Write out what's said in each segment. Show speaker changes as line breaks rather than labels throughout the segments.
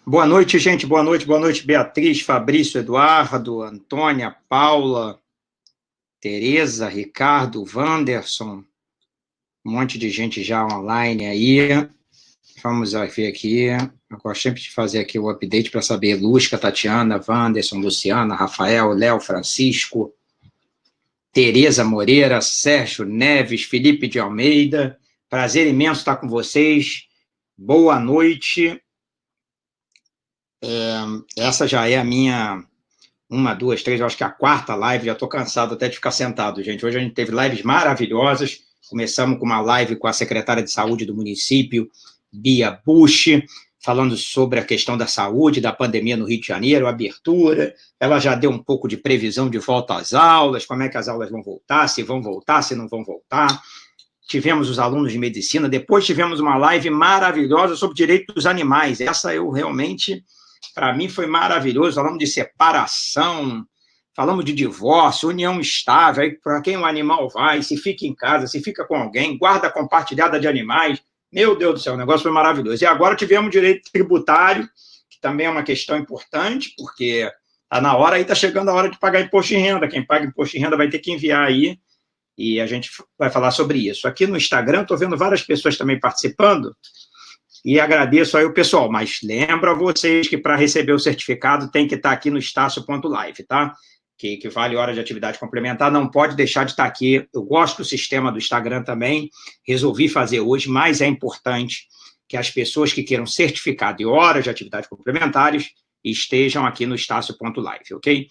Boa noite, gente. Boa noite, Beatriz, Fabrício, Eduardo, Antônia, Paula, Tereza, Ricardo, Wanderson, um monte de gente já online aí. Vamos ver aqui. Eu gosto sempre de fazer aqui o update para saber. Lusca, Tatiana, Wanderson, Luciana, Rafael, Léo, Francisco, Tereza Moreira, Sérgio Neves, Felipe de Almeida. Prazer imenso estar com vocês. Boa noite. Essa já é a minha... 1, 2, 3, eu acho que a quarta live, já estou cansado até de ficar sentado, gente. Hoje a gente teve lives maravilhosas. Começamos com uma live com a secretária de saúde do município, Bia Bush, falando sobre a questão da saúde, da pandemia no Rio de Janeiro, abertura. Ela já deu um pouco de previsão de volta às aulas, como é que as aulas vão voltar, se não vão voltar. Tivemos os alunos de medicina, depois tivemos uma live maravilhosa sobre direito dos animais. Essa eu realmente... Para mim foi maravilhoso, falamos de separação, falamos de divórcio, união estável, para quem o animal vai, se fica em casa, se fica com alguém, guarda compartilhada de animais. Meu Deus do céu, o negócio foi maravilhoso. E agora tivemos direito tributário, que também é uma questão importante, porque está na hora, aí está chegando a hora de pagar imposto de renda. Quem paga imposto de renda vai ter que enviar aí, e a gente vai falar sobre isso. Aqui no Instagram, estou vendo várias pessoas também participando, e agradeço aí o pessoal, mas lembro a vocês que para receber o certificado tem que estar aqui no Estácio.live, tá? Que vale hora de atividade complementar, não pode deixar de estar aqui. Eu gosto do sistema do Instagram também, resolvi fazer hoje, mas é importante que as pessoas que queiram certificado e horas de atividades complementares estejam aqui no Estácio.live, ok?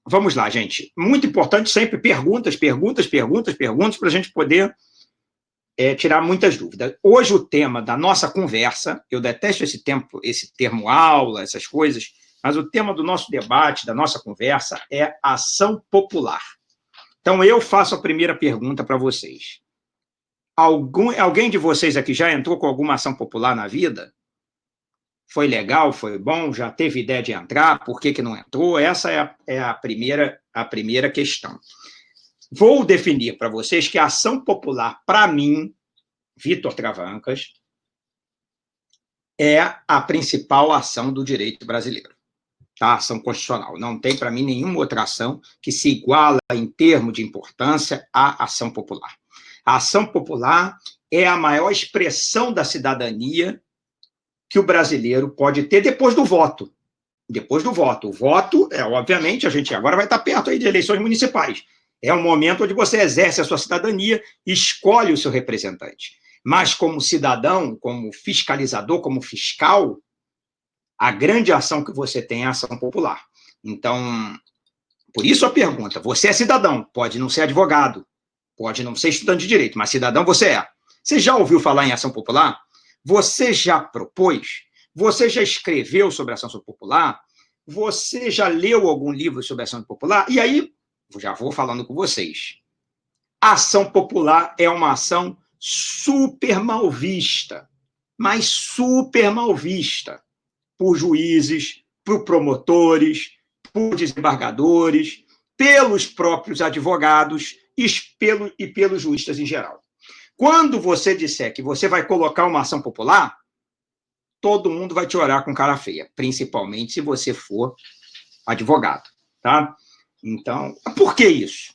Vamos lá, gente. Muito importante sempre perguntas, para a gente poder... tirar muitas dúvidas. Hoje o tema da nossa conversa, eu detesto esse termo aula, essas coisas, mas o tema do nosso debate, da nossa conversa, é ação popular. Então, eu faço a primeira pergunta para vocês. Alguém de vocês aqui já entrou com alguma ação popular na vida? Foi legal, foi bom, já teve ideia de entrar, por que não entrou? Essa é a primeira questão. Vou definir para vocês que a ação popular, para mim, Vitor Travancas, é a principal ação do direito brasileiro, tá? Ação constitucional. Não tem, para mim, nenhuma outra ação que se iguala em termos de importância à ação popular. A ação popular é a maior expressão da cidadania que o brasileiro pode ter depois do voto. Depois do voto. O voto, obviamente, a gente agora vai estar perto aí de eleições municipais. É um momento onde você exerce a sua cidadania e escolhe o seu representante. Mas, como cidadão, como fiscalizador, como fiscal, a grande ação que você tem é a ação popular. Então, por isso a pergunta, você é cidadão, pode não ser advogado, pode não ser estudante de direito, mas cidadão você é. Você já ouviu falar em ação popular? Você já propôs? Você já escreveu sobre ação popular? Você já leu algum livro sobre ação popular? E aí, já vou falando com vocês. A ação popular é uma ação super mal vista, mas super mal vista por juízes, por promotores, por desembargadores, pelos próprios advogados e pelos juízes em geral. Quando você disser que você vai colocar uma ação popular, todo mundo vai te olhar com cara feia, principalmente se você for advogado, tá? Então, por que isso?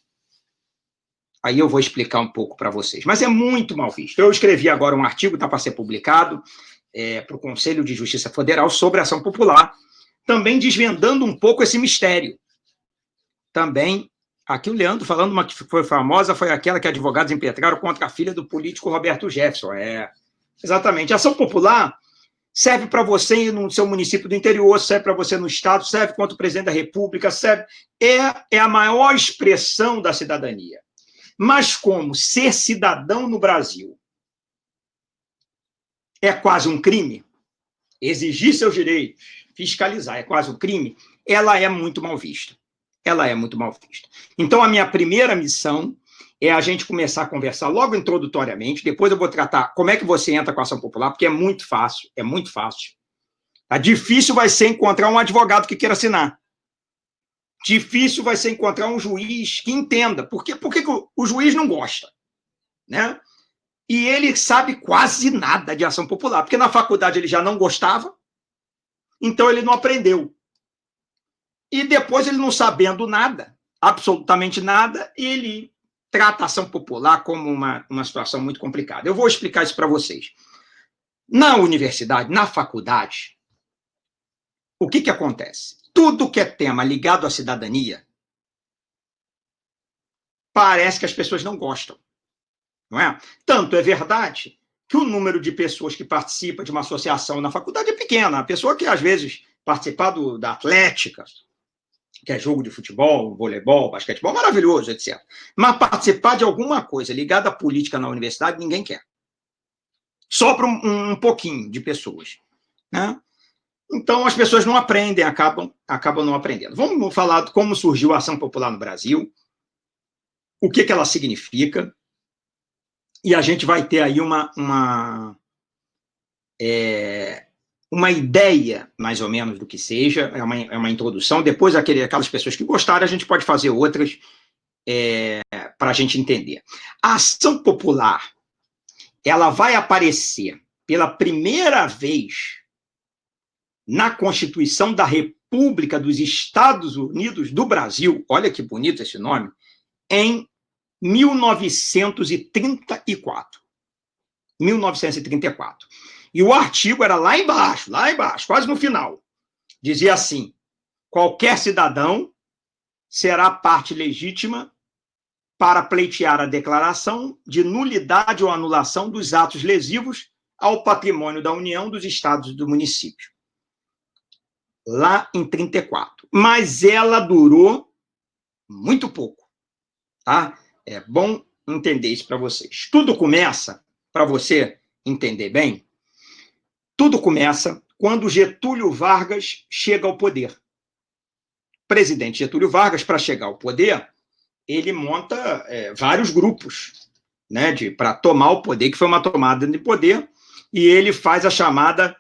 Aí eu vou explicar um pouco para vocês. Mas é muito mal visto. Eu escrevi agora um artigo, está para ser publicado, para o Conselho de Justiça Federal sobre a ação popular, também desvendando um pouco esse mistério. Também, aqui o Leandro falando uma que foi famosa, foi aquela que advogados impetraram contra a filha do político Roberto Jefferson. Exatamente. A ação popular serve para você no seu município do interior, serve para você no estado, serve contra o presidente da República, serve... É a maior expressão da cidadania. Mas como ser cidadão no Brasil é quase um crime, exigir seus direitos, fiscalizar é quase um crime, ela é muito mal vista. Ela é muito mal vista. Então, a minha primeira missão é a gente começar a conversar logo introdutoriamente, depois eu vou tratar como é que você entra com a ação popular, porque é muito fácil, é muito fácil. Tá? Difícil vai ser encontrar um advogado que queira assinar. Difícil vai ser encontrar um juiz que entenda. Por que o juiz não gosta? Né? E ele sabe quase nada de ação popular, porque na faculdade ele já não gostava, Então ele não aprendeu. E depois ele não sabendo nada, absolutamente nada, ele trata a ação popular como uma situação muito complicada. Eu vou explicar isso para vocês. Na universidade, na faculdade, o que acontece? Tudo que é tema ligado à cidadania, parece que as pessoas não gostam, não é? Tanto é verdade que o número de pessoas que participa de uma associação na faculdade é pequena. A pessoa que, às vezes, participar da atlética, que é jogo de futebol, voleibol, basquetebol, maravilhoso, etc. Mas participar de alguma coisa ligada à política na universidade, ninguém quer. Só para um pouquinho de pessoas, né? Então, as pessoas não aprendem, acabam não aprendendo. Vamos falar de como surgiu a ação popular no Brasil, o que ela significa, e a gente vai ter aí uma ideia, mais ou menos, do que seja, é uma introdução. Depois, aquelas pessoas que gostarem, a gente pode fazer outras para a gente entender. A ação popular, ela vai aparecer pela primeira vez na Constituição da República dos Estados Unidos do Brasil, olha que bonito esse nome, em 1934. 1934. E o artigo era lá embaixo, quase no final. Dizia assim: qualquer cidadão será parte legítima para pleitear a declaração de nulidade ou anulação dos atos lesivos ao patrimônio da União, dos estados e do município. Lá em 34. Mas ela durou muito pouco, tá? É bom entender isso para vocês. Tudo começa, para você entender bem, tudo começa quando Getúlio Vargas chega ao poder. O presidente Getúlio Vargas, para chegar ao poder, ele monta vários grupos, né, para tomar o poder, que foi uma tomada de poder, e ele faz a chamada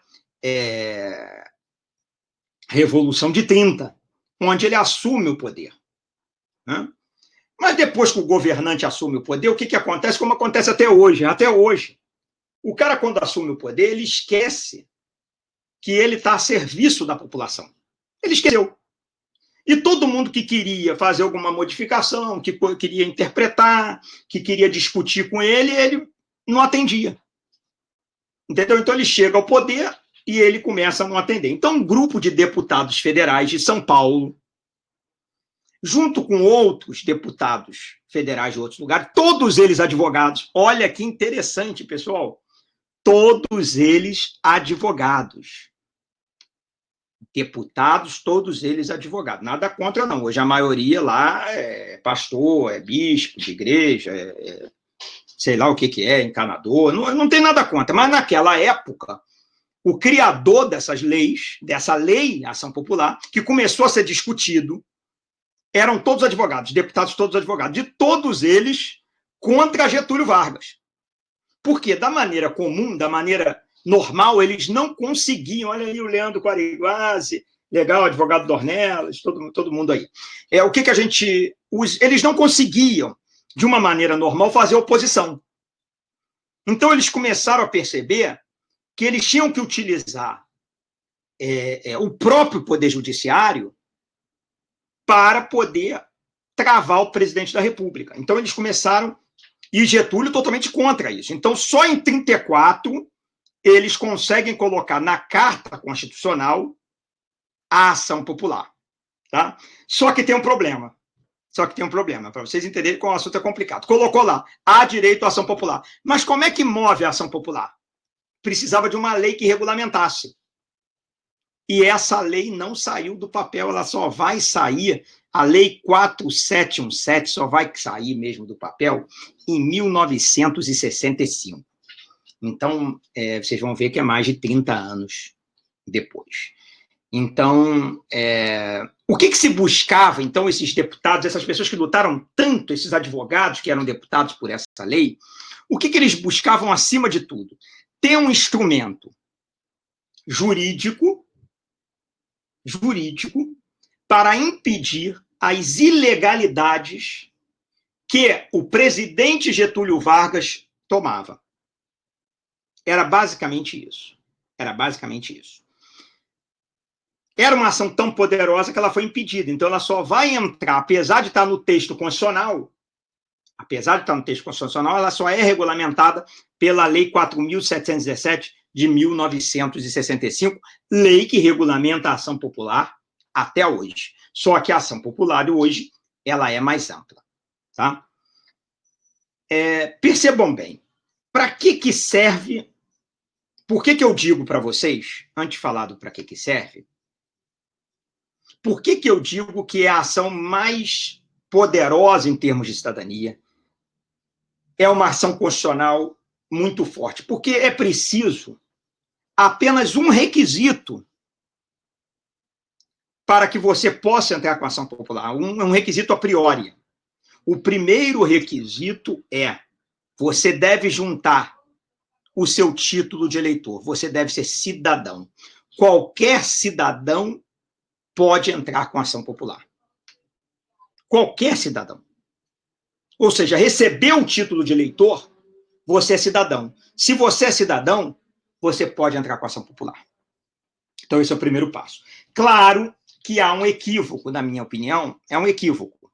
Revolução de 30, onde ele assume o poder, né? Mas depois que o governante assume o poder, o que acontece? Como acontece até hoje. Até hoje, o cara, quando assume o poder, ele esquece que ele está a serviço da população. Ele esqueceu. E todo mundo que queria fazer alguma modificação, que queria interpretar, que queria discutir com ele não atendia. Entendeu? Então ele chega ao poder e ele começa a não atender. Então, um grupo de deputados federais de São Paulo, junto com outros deputados federais de outros lugares, todos eles advogados. Olha que interessante, pessoal. Todos eles advogados. Deputados, todos eles advogados. Nada contra, não. Hoje a maioria lá é pastor, é bispo de igreja, sei lá o que é, encanador. Não tem nada contra. Mas naquela época, o criador dessas leis, dessa lei, Ação Popular, que começou a ser discutido, eram todos advogados, deputados todos advogados, de todos eles contra Getúlio Vargas. Porque da maneira comum, da maneira normal, eles não conseguiam. Olha aí o Leandro Quariguase, legal, advogado Dornelas, todo mundo aí. O que a gente... Eles não conseguiam, de uma maneira normal, fazer oposição. Então, eles começaram a perceber que eles tinham que utilizar o próprio Poder Judiciário para poder travar o presidente da República. Então, eles começaram, e Getúlio totalmente contra isso. Então, só em 34, eles conseguem colocar na Carta Constitucional a ação popular. Tá? Só que tem um problema. Para vocês entenderem como o assunto é complicado. Colocou lá, há direito à ação popular. Mas como é que move a ação popular? Precisava de uma lei que regulamentasse. E essa lei não saiu do papel, ela só vai sair, a Lei 4717 só vai sair mesmo do papel em 1965. Então, vocês vão ver que é mais de 30 anos depois. Então, o que se buscava, então, esses deputados, essas pessoas que lutaram tanto, esses advogados que eram deputados por essa lei, o que eles buscavam acima de tudo? Ter um instrumento jurídico para impedir as ilegalidades que o presidente Getúlio Vargas tomava. Era basicamente isso. era uma ação tão poderosa que ela foi impedida. Então, ela só vai entrar, apesar de estar no texto constitucional, ela só é regulamentada pela Lei 4.717 de 1965, lei que regulamenta a ação popular até hoje. Só que a ação popular de hoje, ela é mais ampla. Tá? Percebam bem, para que serve, por que eu digo para vocês, antes de falar do para que serve, por que eu digo que é a ação mais poderosa em termos de cidadania, é uma ação constitucional muito forte? Porque é preciso apenas um requisito para que você possa entrar com a ação popular, um requisito a priori. O primeiro requisito é: você deve juntar o seu título de eleitor, você deve ser cidadão. Qualquer cidadão pode entrar com a ação popular. Qualquer cidadão. Ou seja, recebeu o título de eleitor, você é cidadão. Se você é cidadão, você pode entrar com a ação popular. Então, esse é o primeiro passo. Claro que há um equívoco, na minha opinião, é um equívoco.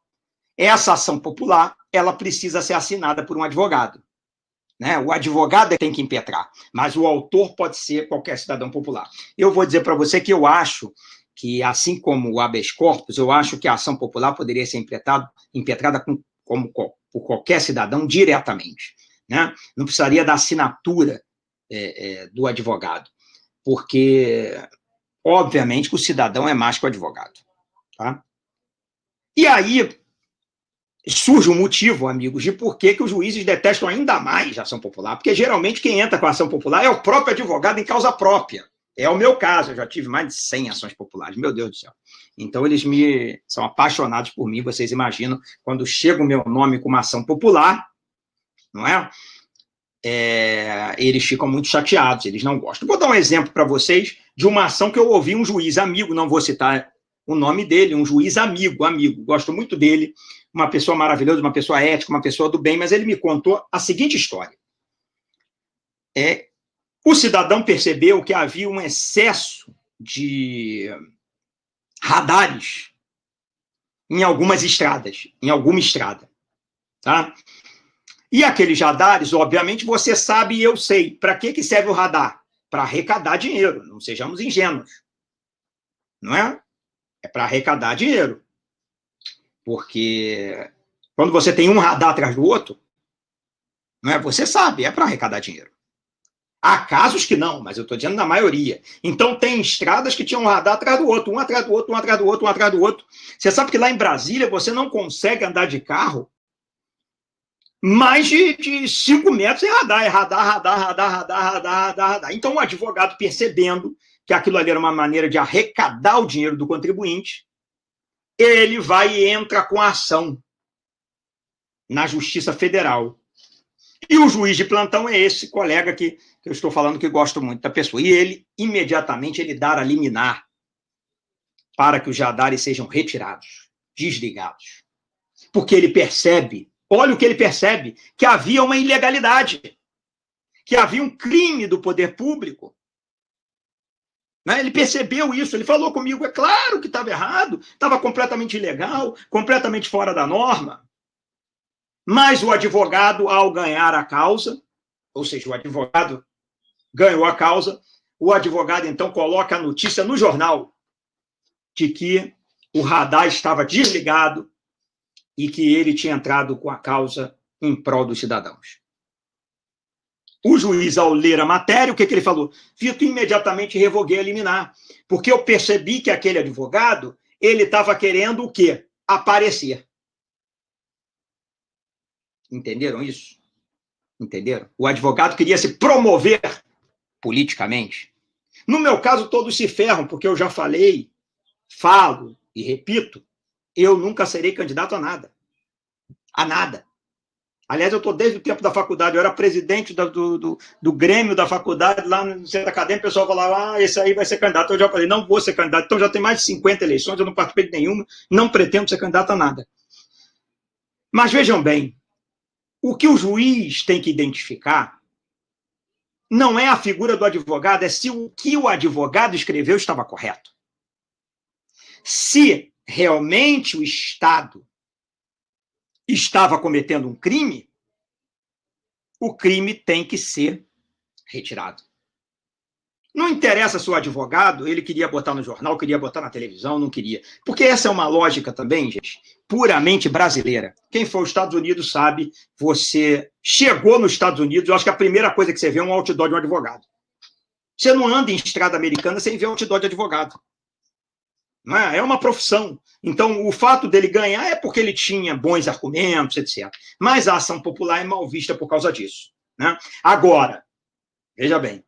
Essa ação popular, ela precisa ser assinada por um advogado. Né? O advogado tem que impetrar, mas o autor pode ser qualquer cidadão popular. Eu vou dizer para você que eu acho que, assim como o habeas corpus, eu acho que a ação popular poderia ser impetrada por qualquer cidadão diretamente. Né? Não precisaria da assinatura do advogado, porque, obviamente, que o cidadão é mais que o advogado. Tá? E aí surge um motivo, amigos, de por que os juízes detestam ainda mais a ação popular, porque geralmente quem entra com a ação popular é o próprio advogado em causa própria. É o meu caso, eu já tive mais de 100 ações populares, meu Deus do céu. Então, eles são apaixonados por mim, vocês imaginam, quando chega o meu nome com uma ação popular, não é? Eles ficam muito chateados, eles não gostam. Vou dar um exemplo para vocês de uma ação que eu ouvi um juiz amigo, não vou citar o nome dele, um juiz amigo, gosto muito dele, uma pessoa maravilhosa, uma pessoa ética, uma pessoa do bem, mas ele me contou a seguinte história. O cidadão percebeu que havia um excesso de radares em algumas estradas, em alguma estrada. Tá? E aqueles radares, obviamente, você sabe e eu sei. Para que serve o radar? Para arrecadar dinheiro, não sejamos ingênuos. Não é? É para arrecadar dinheiro. Porque quando você tem um radar atrás do outro, não é? Você sabe, é para arrecadar dinheiro. Há casos que não, mas eu estou dizendo na maioria. Então, tem estradas que tinham um radar atrás do outro, um atrás do outro, um atrás do outro, um atrás do outro. Você sabe que lá em Brasília você não consegue andar de carro mais de 5 metros em radar. É radar. Então, o advogado, percebendo que aquilo ali era uma maneira de arrecadar o dinheiro do contribuinte, ele vai e entra com a ação na Justiça Federal. E o juiz de plantão é esse colega que eu estou falando, que gosto muito da pessoa. E ele, imediatamente, ele dá a liminar para que os radares sejam retirados, desligados. Porque ele percebe, olha o que ele percebe, que havia uma ilegalidade, que havia um crime do poder público. Né? Ele percebeu isso, ele falou comigo, é claro que estava errado, estava completamente ilegal, completamente fora da norma. Mas o advogado, ao ganhar a causa, ou seja, o advogado ganhou a causa, o advogado, então, coloca a notícia no jornal de que o radar estava desligado e que ele tinha entrado com a causa em prol dos cidadãos. O juiz, ao ler a matéria, o que ele falou? Vitor, imediatamente revoguei a liminar, porque eu percebi que aquele advogado, ele estava querendo o quê? Aparecer. Entenderam isso? Entenderam? O advogado queria se promover politicamente. No meu caso, todos se ferram, porque eu já falei, falo e repito, eu nunca serei candidato a nada. A nada. Aliás, eu estou desde o tempo da faculdade, eu era presidente do Grêmio da faculdade, lá no centro acadêmico, o pessoal falava, esse aí vai ser candidato. Eu já falei, não vou ser candidato. Então já tem mais de 50 eleições, eu não participei de nenhuma, não pretendo ser candidato a nada. Mas vejam bem, o que o juiz tem que identificar não é a figura do advogado, é se o que o advogado escreveu estava correto. Se realmente o Estado estava cometendo um crime, o crime tem que ser retirado. Não interessa se o advogado, ele queria botar no jornal, queria botar na televisão, não queria. Porque essa é uma lógica também, gente, puramente brasileira. Quem for aos Estados Unidos sabe, você chegou nos Estados Unidos, eu acho que a primeira coisa que você vê é um outdoor de um advogado. Você não anda em estrada americana sem ver outdoor de advogado. Não é? É uma profissão. Então, o fato dele ganhar é porque ele tinha bons argumentos, etc. Mas a ação popular é mal vista por causa disso. Né? Agora, veja bem,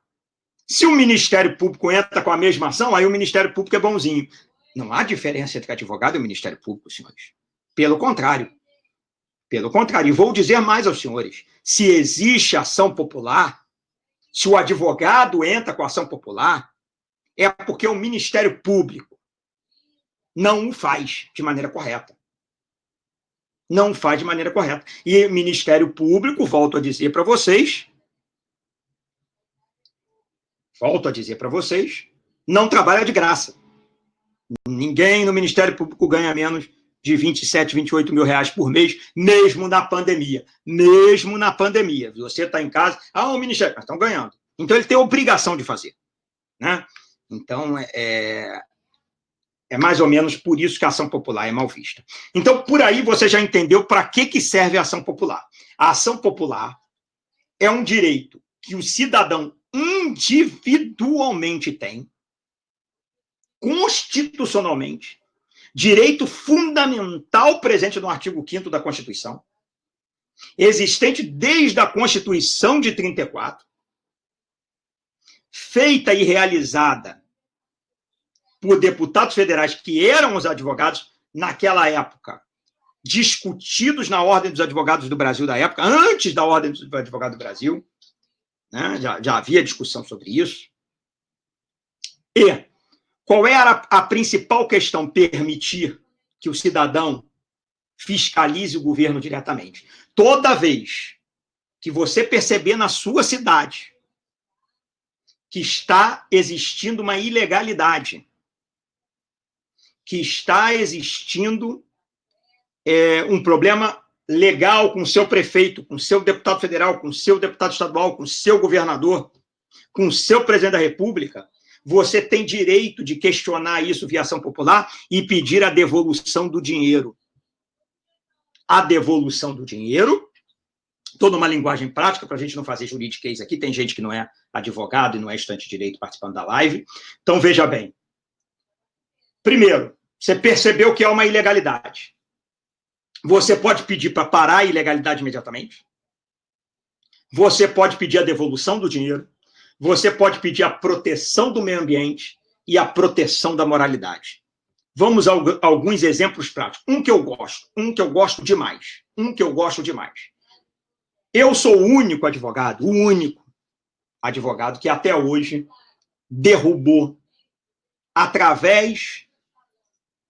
se o Ministério Público entra com a mesma ação, aí o Ministério Público é bonzinho. Não há diferença entre advogado e o Ministério Público, senhores. Pelo contrário. Pelo contrário. E vou dizer mais aos senhores. Se existe ação popular, se o advogado entra com a ação popular, é porque o Ministério Público não o faz de maneira correta. Não faz de maneira correta. E o Ministério Público, volto a dizer para vocês, não trabalha de graça. Ninguém no Ministério Público ganha menos de 27, 28 mil reais por mês, mesmo na pandemia. Mesmo na pandemia. Você está em casa, o Ministério, mas estão ganhando. Então, ele tem a obrigação de fazer. Né? Então, é mais ou menos por isso que a ação popular é mal vista. Então, por aí você já entendeu para que serve a ação popular. A ação popular é um direito que o cidadão individualmente tem, constitucionalmente, direito fundamental presente no artigo 5º da Constituição, existente desde a Constituição de 34, feita e realizada por deputados federais que eram os advogados naquela época, discutidos na Ordem dos Advogados do Brasil da época, antes da Ordem dos Advogados do Brasil, né? Já havia discussão sobre isso. E qual era a principal questão? Permitir que o cidadão fiscalize o governo diretamente. Toda vez que você perceber na sua cidade que está existindo uma ilegalidade, que está existindo um problema legal com o seu prefeito, com o seu deputado federal, com o seu deputado estadual, com o seu governador, com o seu presidente da República, você tem direito de questionar isso via ação popular e pedir a devolução do dinheiro. A devolução do dinheiro, toda uma linguagem prática, para a gente não fazer juridiquês aqui, tem gente que não é advogado e não é estudante de direito participando da live. Então, veja bem. Primeiro, você percebeu que é uma ilegalidade. Você pode pedir para parar a ilegalidade imediatamente. Você pode pedir a devolução do dinheiro. Você pode pedir a proteção do meio ambiente e a proteção da moralidade. Vamos a alguns exemplos práticos. Um que eu gosto demais. Eu sou o único advogado que até hoje derrubou, através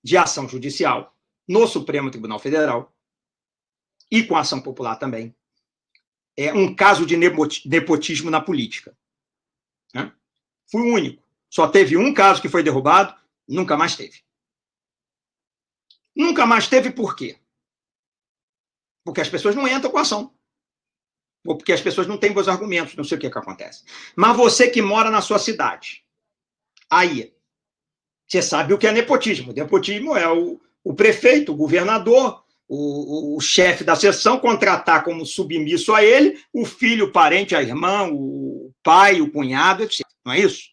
de ação judicial no Supremo Tribunal Federal e com ação popular também, um caso de nepotismo na política. Né? Fui o único. Só teve um caso que foi derrubado, nunca mais teve. Nunca mais teve por quê? Porque as pessoas não entram com a ação. Ou porque as pessoas não têm bons argumentos, não sei o que acontece. Mas você que mora na sua cidade, aí, você sabe o que é nepotismo. Nepotismo é o prefeito, o governador, o chefe da seção contratar como submisso a ele o filho, o parente, a irmã, o pai, o cunhado, etc. Não é isso?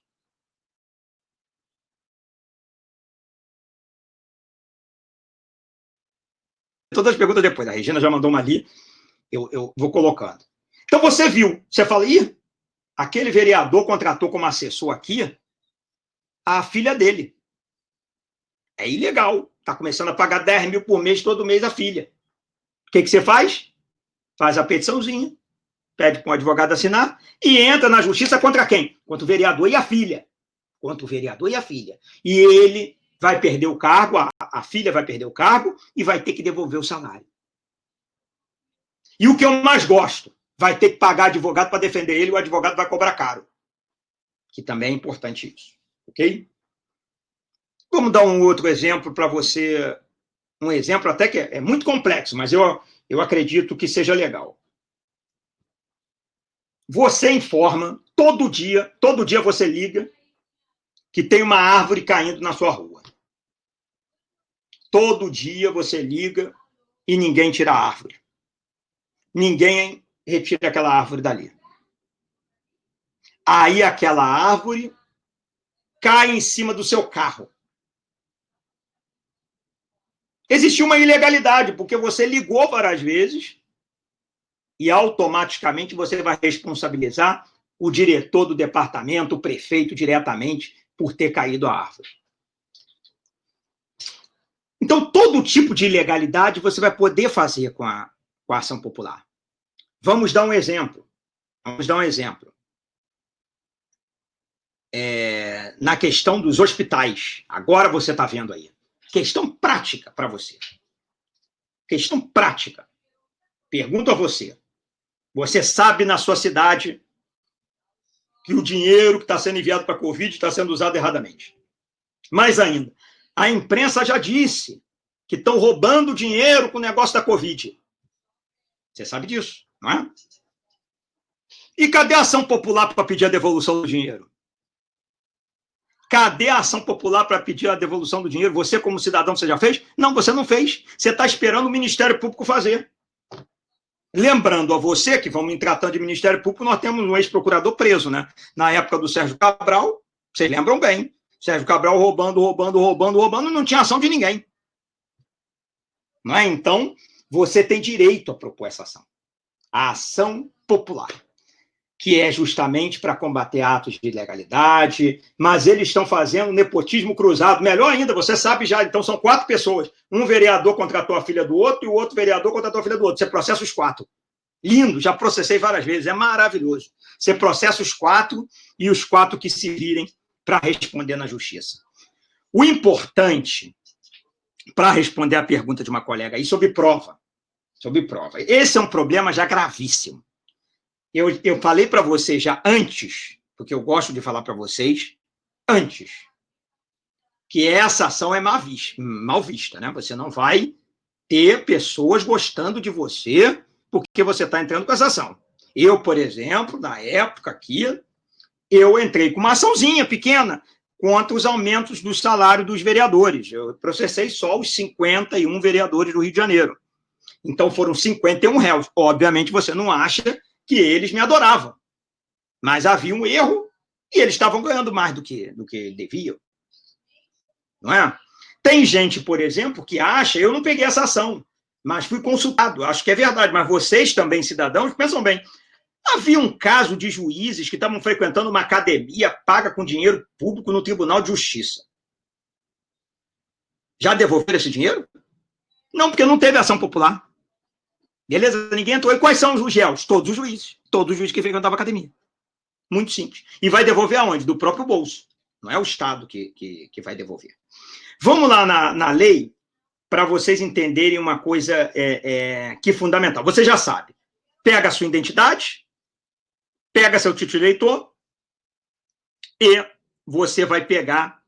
Todas as perguntas depois. A Regina já mandou uma ali, eu vou colocando. Então você viu, você fala, aquele vereador contratou como assessor aqui a filha dele. É ilegal. Está começando a pagar 10 mil por mês, todo mês, a filha. O que você faz? Faz a petiçãozinha, pede para um advogado assinar e entra na justiça contra quem? Contra o vereador e a filha. E ele vai perder o cargo, a filha vai perder o cargo e vai ter que devolver o salário. E o que eu mais gosto? Vai ter que pagar advogado para defender ele e o advogado vai cobrar caro. Que também é importante isso. Ok? Vamos dar um outro exemplo para você, um exemplo até que é muito complexo, mas eu acredito que seja legal. Você informa, todo dia você liga que tem uma árvore caindo na sua rua. Todo dia você liga e ninguém tira a árvore. Ninguém retira aquela árvore dali. Aí aquela árvore cai em cima do seu carro. Existiu uma ilegalidade, porque você ligou várias vezes e automaticamente você vai responsabilizar o diretor do departamento, o prefeito diretamente, por ter caído a árvore. Então, todo tipo de ilegalidade você vai poder fazer com a ação popular. Vamos dar um exemplo. Na questão dos hospitais. Agora você está vendo aí. Questão prática para você. Questão prática. Pergunto a você. Você sabe na sua cidade que o dinheiro que está sendo enviado para a Covid está sendo usado erradamente. Mais ainda, a imprensa já disse que estão roubando dinheiro com o negócio da Covid. Você sabe disso, não é? E cadê a ação popular para pedir a devolução do dinheiro? Cadê a ação popular para pedir a devolução do dinheiro? Você, como cidadão, você já fez? Não, você não fez. Você está esperando o Ministério Público fazer. Lembrando a você que, vamos em tratando de Ministério Público, nós temos um ex-procurador preso, né? Na época do Sérgio Cabral, vocês lembram bem. Sérgio Cabral roubando, não tinha ação de ninguém. Não é? Então, você tem direito a propor essa ação. A ação popular, que é justamente para combater atos de ilegalidade, mas eles estão fazendo nepotismo cruzado. Melhor ainda, você sabe já, então são 4 pessoas. Um vereador contratou a filha do outro e o outro vereador contratou a filha do outro. Você processa os 4. Lindo, já processei várias vezes, é maravilhoso. Você processa os 4 e os 4 que se virem para responder na justiça. O importante, para responder a pergunta de uma colega aí, sobre prova. Esse é um problema já gravíssimo. Eu falei para vocês já antes, porque eu gosto de falar para vocês, antes, que essa ação é mal vista, né? Você não vai ter pessoas gostando de você porque você está entrando com essa ação. Eu, por exemplo, na época aqui, eu entrei com uma açãozinha pequena contra os aumentos do salário dos vereadores. Eu processei só os 51 vereadores do Rio de Janeiro. Então, foram 51 réus. Obviamente, você não acha que eles me adoravam. Mas havia um erro e eles estavam ganhando mais do que deviam. Não é? Tem gente, por exemplo, que acha, eu não peguei essa ação, mas fui consultado, acho que é verdade, mas vocês também, cidadãos, pensam bem. Havia um caso de juízes que estavam frequentando uma academia paga com dinheiro público no Tribunal de Justiça. Já devolveram esse dinheiro? Não, porque não teve ação popular. Beleza? Ninguém entrou. E quais são os réus? Todos os juízes. Todos os juízes que frequentavam a academia. Muito simples. E vai devolver aonde? Do próprio bolso. Não é o Estado que vai devolver. Vamos lá na lei para vocês entenderem uma coisa que é fundamental. Você já sabe. Pega a sua identidade, pega seu título de eleitor e você vai pegar,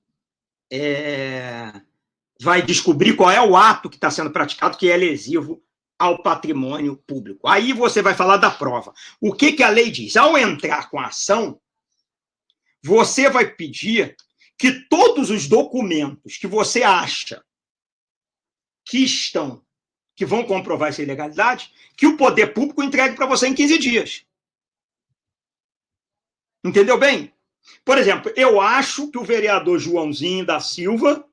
vai descobrir qual é o ato que está sendo praticado que é lesivo ao patrimônio público. Aí você vai falar da prova. O que a lei diz? Ao entrar com a ação, você vai pedir que todos os documentos que você acha que vão comprovar essa ilegalidade, que o poder público entregue para você em 15 dias. Entendeu bem? Por exemplo, eu acho que o vereador Joãozinho da Silva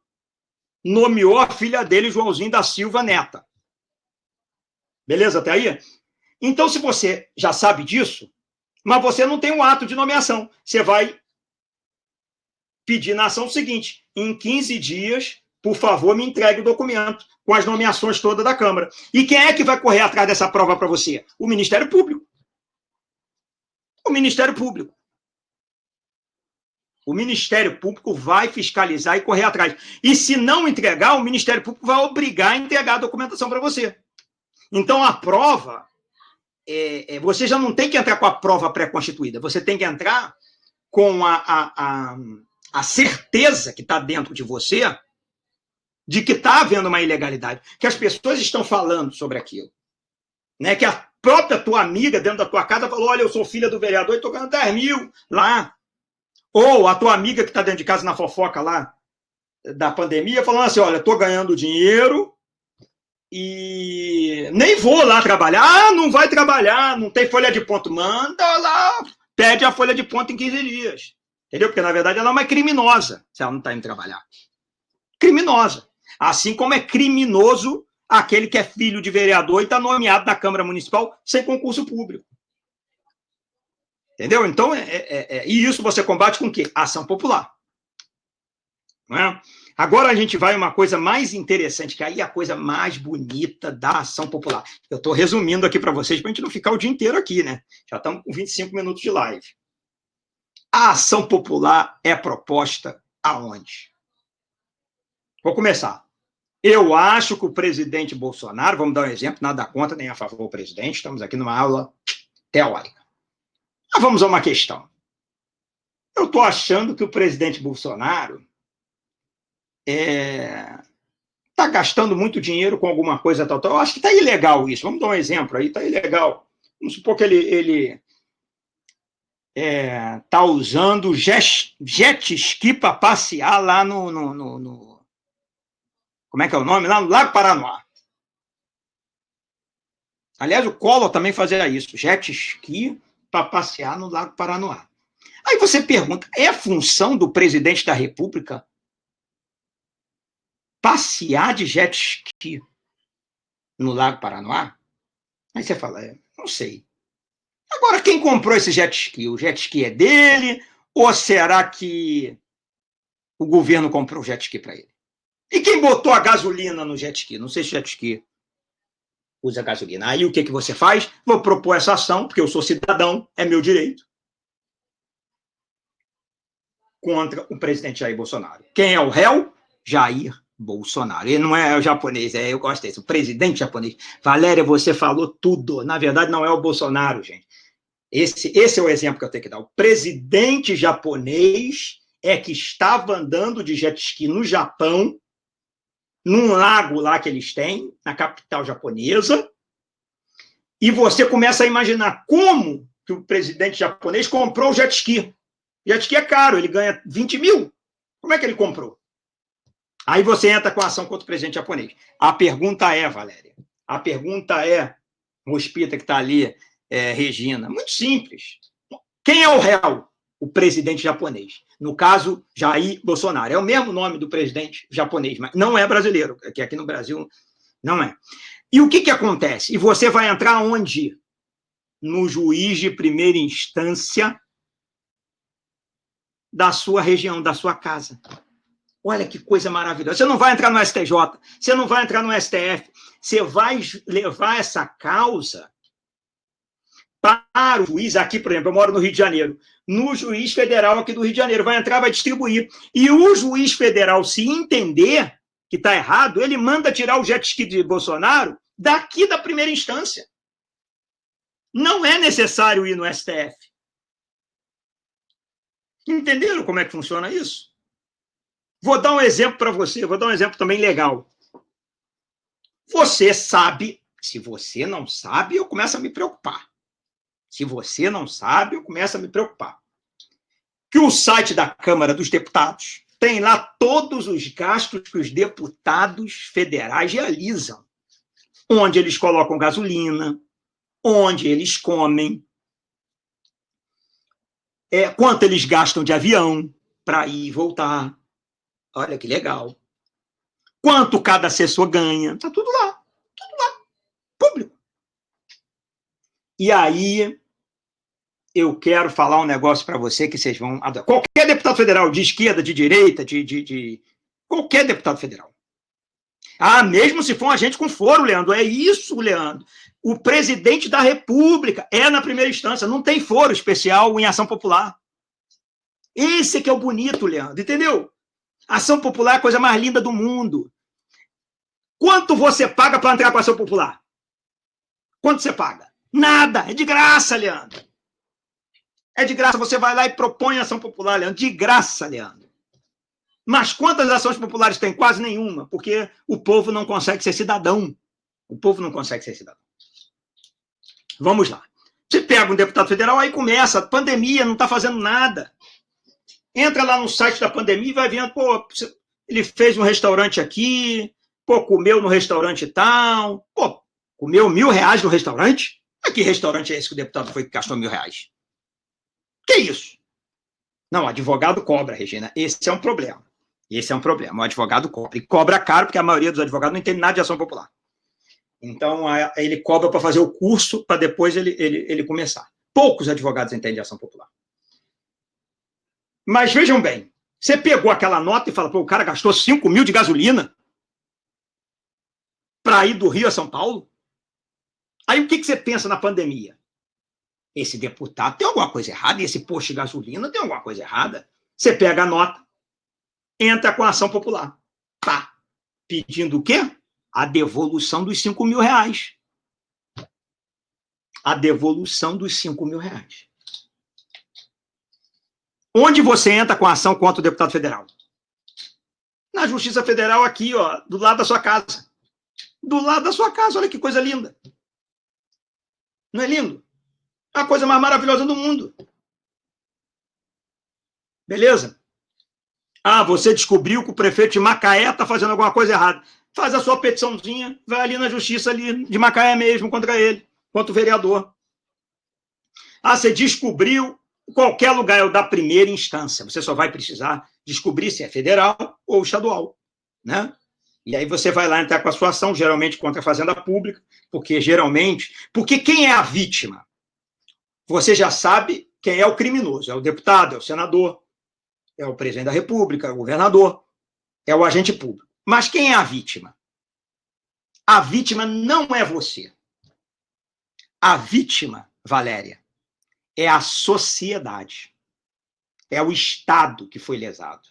nomeou a filha dele, Joãozinho da Silva, neta. Beleza até aí? Então, se você já sabe disso, mas você não tem um ato de nomeação, você vai pedir na ação o seguinte: em 15 dias, por favor, me entregue o documento com as nomeações todas da Câmara. E quem é que vai correr atrás dessa prova para você? O Ministério Público. O Ministério Público. O Ministério Público vai fiscalizar e correr atrás. E se não entregar, o Ministério Público vai obrigar a entregar a documentação para você. Então, a prova, você já não tem que entrar com a prova pré-constituída, você tem que entrar com a a certeza que está dentro de você de que está havendo uma ilegalidade, que as pessoas estão falando sobre aquilo. Né? Que a própria tua amiga dentro da tua casa falou, olha, eu sou filha do vereador e estou ganhando 10 mil lá. Ou a tua amiga que está dentro de casa na fofoca lá da pandemia, falando assim, olha, estou ganhando dinheiro e nem vou lá trabalhar. Ah, não vai trabalhar, não tem folha de ponto. Manda lá, pede a folha de ponto em 15 dias. Entendeu? Porque, na verdade, ela é uma criminosa se ela não está indo trabalhar. Criminosa. Assim como é criminoso aquele que é filho de vereador e está nomeado na Câmara Municipal sem concurso público. Entendeu? Então, e isso você combate com o quê? Ação popular. Não é? Agora a gente vai a uma coisa mais interessante, que aí é a coisa mais bonita da ação popular. Eu estou resumindo aqui para vocês, para a gente não ficar o dia inteiro aqui, né? Já estamos com 25 minutos de live. A ação popular é proposta aonde? Vou começar. Eu acho que o presidente Bolsonaro, vamos dar um exemplo, nada contra nem a favor do presidente, estamos aqui numa aula teórica. Mas vamos a uma questão. Eu estou achando que o presidente Bolsonaro está gastando muito dinheiro com alguma coisa tal. Eu acho que está ilegal isso. Vamos dar um exemplo aí, está ilegal. Vamos supor que ele está usando jet ski para passear lá no como é que é o nome? Lá no Lago Paranoá. Aliás, o Collor também fazia isso, jet ski para passear no Lago Paranoá. Aí você pergunta, é função do presidente da República passear de jet ski no Lago Paranoá? Aí você fala, não sei. Agora, quem comprou esse jet ski? O jet ski é dele? Ou será que o governo comprou o jet ski para ele? E quem botou a gasolina no jet ski? Não sei se o jet ski usa gasolina. Aí o que você faz? Vou propor essa ação, porque eu sou cidadão, é meu direito, contra o presidente Jair Bolsonaro. Quem é o réu? Jair Bolsonaro. Ele não é o japonês, eu gosto desse, o presidente japonês. Valéria, você falou tudo. Na verdade, não é o Bolsonaro, gente. Esse é o exemplo que eu tenho que dar. O presidente japonês é que estava andando de jet ski no Japão, num lago lá que eles têm, na capital japonesa, e você começa a imaginar como que o presidente japonês comprou o jet ski. Jet ski é caro, ele ganha 20 mil. Como é que ele comprou? Aí você entra com a ação contra o presidente japonês. A pergunta é, Valéria, a pergunta é, Rospita que está ali, Regina, muito simples. Quem é o réu? O presidente japonês. No caso, Jair Bolsonaro. É o mesmo nome do presidente japonês, mas não é brasileiro, que aqui no Brasil não é. E o que acontece? E você vai entrar onde? No juiz de primeira instância da sua região, da sua casa. Olha que coisa maravilhosa. Você não vai entrar no STJ, você não vai entrar no STF, você vai levar essa causa para o juiz aqui, por exemplo, eu moro no Rio de Janeiro, no juiz federal aqui do Rio de Janeiro, vai entrar, vai distribuir. E o juiz federal, se entender que está errado, ele manda tirar o jet ski de Bolsonaro daqui da primeira instância. Não é necessário ir no STF. Entenderam como é que funciona isso? Vou dar um exemplo para você, vou dar um exemplo também legal. Você sabe, se você não sabe, eu começo a me preocupar. Se você não sabe, eu começo a me preocupar. Que o site da Câmara dos Deputados tem lá todos os gastos que os deputados federais realizam. Onde eles colocam gasolina, onde eles comem, quanto eles gastam de avião para ir e voltar. Olha que legal. Quanto cada assessor ganha. Está tudo lá. Público. E aí, eu quero falar um negócio para você que vocês vão adorar. Qualquer deputado federal, de esquerda, de direita, qualquer deputado federal. Ah, mesmo se for um agente com foro, Leandro. É isso, Leandro. O presidente da República é na primeira instância. Não tem foro especial em ação popular. Esse que é o bonito, Leandro. Entendeu? Ação popular é a coisa mais linda do mundo. Quanto você paga para entrar com a ação popular? Quanto você paga? Nada. É de graça, Leandro. É de graça. Você vai lá e propõe a ação popular, Leandro. De graça, Leandro. Mas quantas ações populares tem? Quase nenhuma, porque o povo não consegue ser cidadão. O povo não consegue ser cidadão. Vamos lá. Você pega um deputado federal, aí começa, a pandemia, não está fazendo nada. Entra lá no site da pandemia e vai vendo, pô, ele fez um restaurante aqui, pô, comeu no restaurante tal, pô, comeu R$1.000 no restaurante? Mas que restaurante é esse que o deputado foi que gastou R$1.000? Que isso? Não, o advogado cobra, Regina. Esse é um problema. Esse é um problema. O advogado cobra. E cobra caro, porque a maioria dos advogados não entende nada de ação popular. Então, ele cobra para fazer o curso, para depois ele começar. Poucos advogados entendem de ação popular. Mas vejam bem, você pegou aquela nota e fala, pô, o cara gastou 5 mil de gasolina para ir do Rio a São Paulo? Aí o que você pensa na pandemia? Esse deputado tem alguma coisa errada, e esse posto de gasolina tem alguma coisa errada. Você pega a nota, entra com a ação popular. Tá. Pedindo o quê? A devolução dos R$5.000. A devolução dos R$5.000. Onde você entra com a ação contra o deputado federal? Na Justiça Federal aqui, ó, do lado da sua casa. Do lado da sua casa, olha que coisa linda. Não é lindo? É a coisa mais maravilhosa do mundo. Beleza? Ah, você descobriu que o prefeito de Macaé está fazendo alguma coisa errada. Faz a sua petiçãozinha, vai ali na justiça ali de Macaé mesmo, contra ele, contra o vereador. Ah, você descobriu, qualquer lugar é o da primeira instância. Você só vai precisar descobrir se é federal ou estadual, né? E aí você vai lá entrar com a sua ação, geralmente contra a Fazenda Pública, porque quem é a vítima? Você já sabe quem é o criminoso, é o deputado, é o senador, é o presidente da República, é o governador, é o agente público. Mas quem é a vítima? A vítima não é você. A vítima, Valéria, é a sociedade. É o Estado que foi lesado.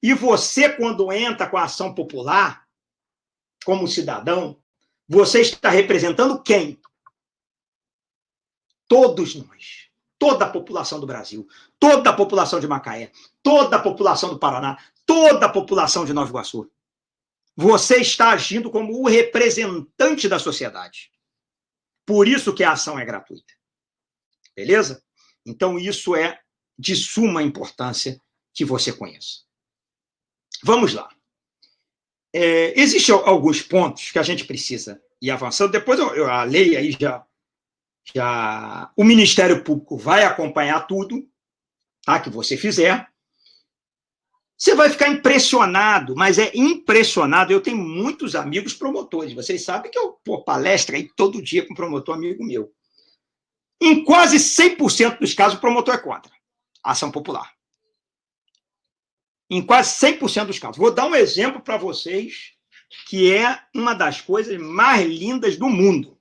E você, quando entra com a ação popular, como cidadão, você está representando quem? Todos nós. Toda a população do Brasil, toda a população de Macaé, toda a população do Paraná, toda a população de Nova Iguaçu. Você está agindo como o representante da sociedade. Por isso que a ação é gratuita. Beleza? Então, isso é de suma importância que você conheça. Vamos lá. Existem alguns pontos que a gente precisa ir avançando. Depois a lei aí já o Ministério Público vai acompanhar tudo, tá, que você fizer. Você vai ficar impressionado, mas é impressionado. Eu tenho muitos amigos promotores. Vocês sabem que eu palestro aí todo dia com um promotor amigo meu. Em quase 100% dos casos, o promotor é contra a ação popular. Em quase 100% dos casos. Vou dar um exemplo para vocês, que é uma das coisas mais lindas do mundo.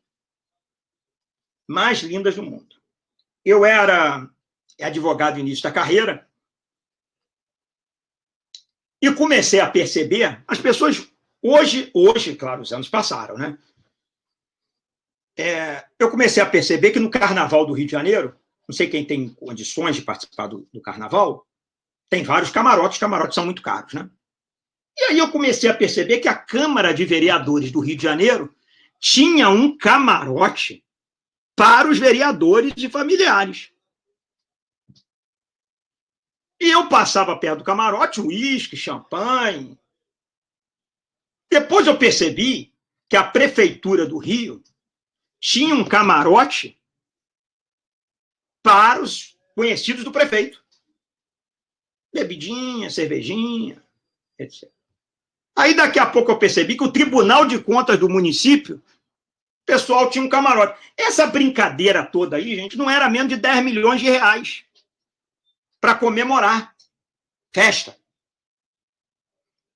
Mais lindas do mundo. Eu era advogado no início da carreira e comecei a perceber, as pessoas, hoje, claro, os anos passaram, né? Eu comecei a perceber que no Carnaval do Rio de Janeiro, não sei quem tem condições de participar do Carnaval, tem vários camarotes, os camarotes são muito caros, né? E aí eu comecei a perceber que a Câmara de Vereadores do Rio de Janeiro tinha um camarote para os vereadores e familiares. E eu passava perto do camarote, uísque, champanhe. Depois eu percebi que a Prefeitura do Rio tinha um camarote para os conhecidos do prefeito. Bebidinha, cervejinha, etc. Aí daqui a pouco eu percebi que o Tribunal de Contas do município, o pessoal tinha um camarote. Essa brincadeira toda aí, gente, não era menos de 10 milhões de reais para comemorar festa.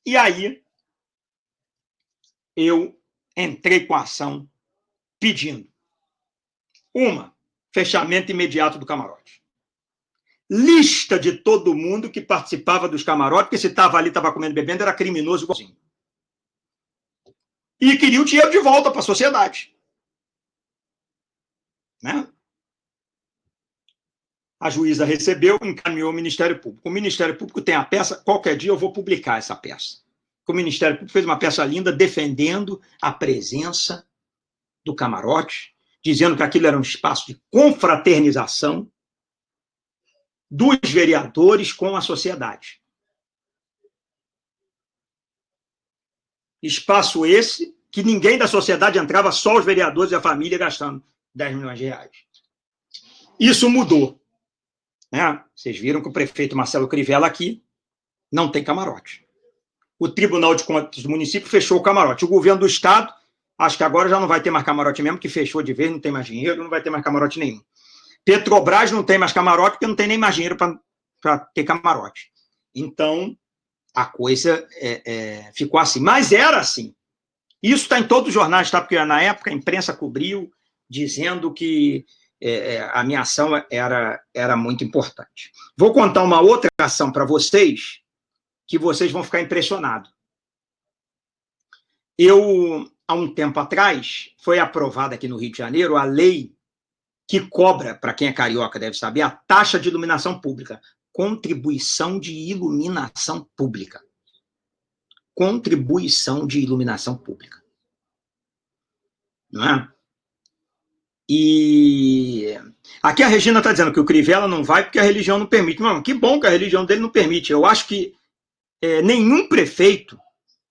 E aí eu entrei com a ação pedindo fechamento imediato do camarote. Lista de todo mundo que participava dos camarotes, porque se estava ali, estava comendo, bebendo, era criminoso igualzinho. E queria o dinheiro de volta para a sociedade. Né? A juíza recebeu, encaminhou ao Ministério Público. O Ministério Público tem a peça, qualquer dia eu vou publicar essa peça. O Ministério Público fez uma peça linda defendendo a presença do camarote, dizendo que aquilo era um espaço de confraternização dos vereadores com a sociedade. Espaço esse que ninguém da sociedade entrava, só os vereadores e a família gastando 10 milhões de reais. Isso mudou. Né? Vocês viram que o prefeito Marcelo Crivella aqui não tem camarote. O Tribunal de Contas do município fechou o camarote. O governo do estado, acho que agora já não vai ter mais camarote mesmo, que fechou de vez, não tem mais dinheiro, não vai ter mais camarote nenhum. Petrobras não tem mais camarote, porque não tem nem mais dinheiro para ter camarote. Então, a coisa ficou assim. Mas era assim. Isso está em todos os jornais, tá? Porque na época a imprensa cobriu, dizendo que a minha ação era muito importante. Vou contar uma outra ação para vocês, que vocês vão ficar impressionados. Há um tempo atrás, foi aprovada aqui no Rio de Janeiro a lei que cobra, para quem é carioca deve saber, a taxa de iluminação pública. Contribuição de iluminação pública. Contribuição de iluminação pública. Não é? E aqui a Regina está dizendo que o Crivella não vai porque a religião não permite. Não, que bom que a religião dele não permite. Eu acho que nenhum prefeito